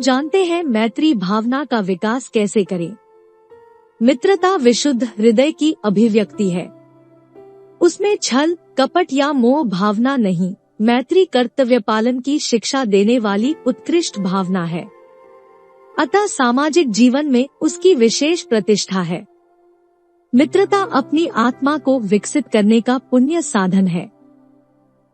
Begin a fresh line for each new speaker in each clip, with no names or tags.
जानते हैं मैत्री भावना का विकास कैसे करें। मित्रता विशुद्ध हृदय की अभिव्यक्ति है। उसमें छल, कपट या मोह भावना नहीं, मैत्री कर्तव्य पालन की शिक्षा देने वाली उत्कृष्ट भावना है। अतः सामाजिक जीवन में उसकी विशेष प्रतिष्ठा है। मित्रता अपनी आत्मा को विकसित करने का पुण्य साधन है।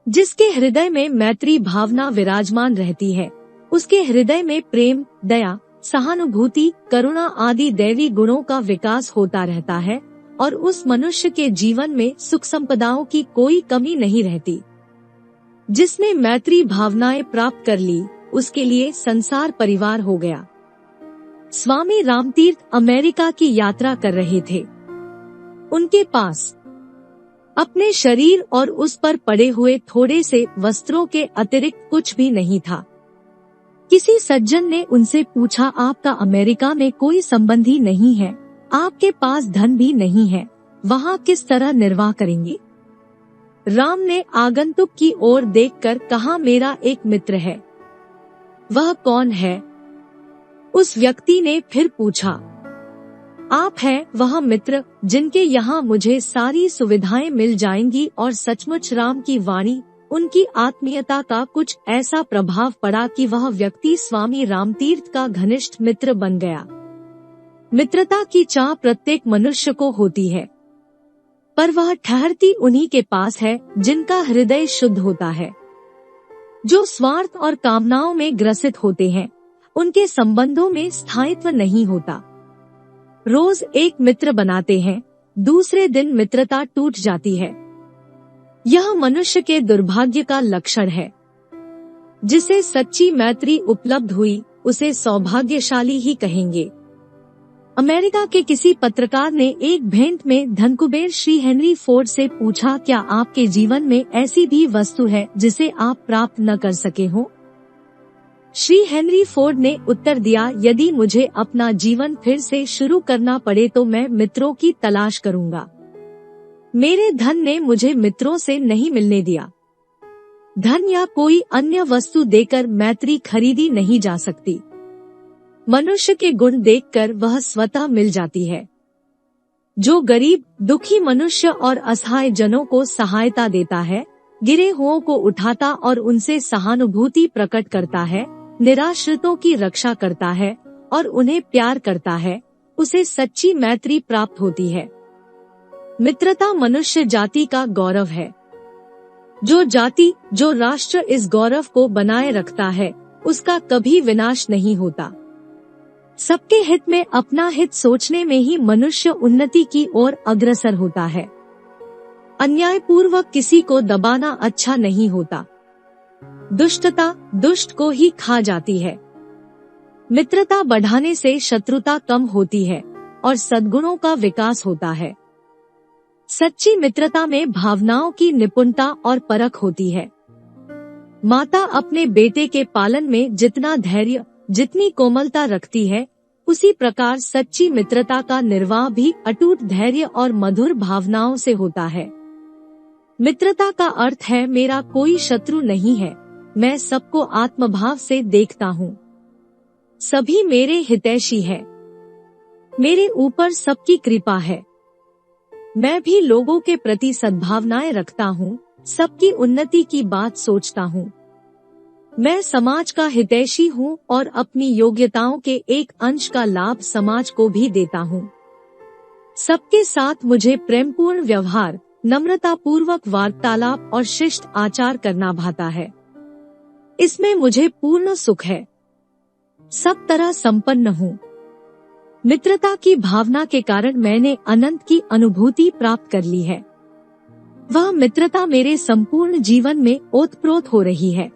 जिसके हृदय में मैत्री भावना विराजमान रहती है, उसके हृदय में प्रेम, दया, सहानुभूति, करुणा आदि दैवी गुणों का विकास होता रहता है और उस मनुष्य के जीवन में सुख संपदाओं की कोई कमी नहीं रहती। जिसने मैत्री भावनाएं प्राप्त कर ली, उसके लिए संसार परिवार हो गया। स्वामी रामतीर्थ अमेरिका की यात्रा कर रहे थे। उनके पास अपने शरीर और उस पर पड़े हुए थोड़े से वस्त्रों के अतिरिक्त कुछ भी नहीं था। किसी सज्जन ने उनसे पूछा, आपका अमेरिका में कोई संबंधी नहीं है, आपके पास धन भी नहीं है, वहाँ किस तरह निर्वाह करेंगे? राम ने आगंतुक की ओर देखकर कहा, मेरा एक मित्र है। वह कौन है? उस व्यक्ति ने फिर पूछा, आप हैं वह मित्र जिनके यहाँ मुझे सारी सुविधाएं मिल जाएंगी। और सचमुच राम की वाणी, उनकी आत्मीयता का कुछ ऐसा प्रभाव पड़ा कि वह व्यक्ति स्वामी रामतीर्थ का घनिष्ठ मित्र बन गया। मित्रता की चाह प्रत्येक मनुष्य को होती है, पर वह ठहरती उन्हीं के पास है जिनका हृदय शुद्ध होता है। जो स्वार्थ और कामनाओं में ग्रसित होते हैं, उनके संबंधों में स्थायित्व नहीं होता। रोज एक मित्र बनाते हैं, दूसरे दिन मित्रता टूट जाती है। यह मनुष्य के दुर्भाग्य का लक्षण है। जिसे सच्ची मैत्री उपलब्ध हुई, उसे सौभाग्यशाली ही कहेंगे। अमेरिका के किसी पत्रकार ने एक भेंट में धनकुबेर श्री हेनरी फोर्ड से पूछा, क्या आपके जीवन में ऐसी भी वस्तु है जिसे आप प्राप्त न कर सके हो? श्री हेनरी फोर्ड ने उत्तर दिया, यदि मुझे अपना जीवन फिर से शुरू करना पड़े तो मैं मित्रों की तलाश करूंगा। मेरे धन ने मुझे मित्रों से नहीं मिलने दिया। धन या कोई अन्य वस्तु देकर मैत्री खरीदी नहीं जा सकती। मनुष्य के गुण देखकर वह स्वतः मिल जाती है। जो गरीब, दुखी मनुष्य और असहाय जनों को सहायता देता है, गिरे हुओं को उठाता और उनसे सहानुभूति प्रकट करता है, निराश्रितों की रक्षा करता है और उन्हें प्यार करता है, उसे सच्ची मैत्री प्राप्त होती है। मित्रता मनुष्य जाति का गौरव है। जो जाति, जो राष्ट्र इस गौरव को बनाए रखता है, उसका कभी विनाश नहीं होता। सबके हित में अपना हित सोचने में ही मनुष्य उन्नति की ओर अग्रसर होता है। अन्यायपूर्वक किसी को दबाना अच्छा नहीं होता। दुष्टता दुष्ट को ही खा जाती है। मित्रता बढ़ाने से शत्रुता कम होती है और सद्गुणों का विकास होता है। सच्ची मित्रता में भावनाओं की निपुणता और परख होती है। माता अपने बेटे के पालन में जितना धैर्य, जितनी कोमलता रखती है, उसी प्रकार सच्ची मित्रता का निर्वाह भी अटूट धैर्य और मधुर भावनाओं से होता है। मित्रता का अर्थ है, मेरा कोई शत्रु नहीं है, मैं सबको आत्मभाव से देखता हूँ। सभी मेरे हितैषी है। मेरे ऊपर सबकी कृपा है। मैं भी लोगों के प्रति सद्भावनाएं रखता हूँ, सबकी उन्नति की बात सोचता हूँ। मैं समाज का हितैषी हूँ और अपनी योग्यताओं के एक अंश का लाभ समाज को भी देता हूँ। सबके साथ मुझे प्रेमपूर्ण व्यवहार, नम्रतापूर्वक वार्तालाप और शिष्ट आचार करना भाता है। इसमें मुझे पूर्ण सुख है। सब तरह संपन्न हूँ। मित्रता की भावना के कारण मैंने अनंत की अनुभूति प्राप्त कर ली है। वह मित्रता मेरे संपूर्ण जीवन में ओतप्रोत हो रही है।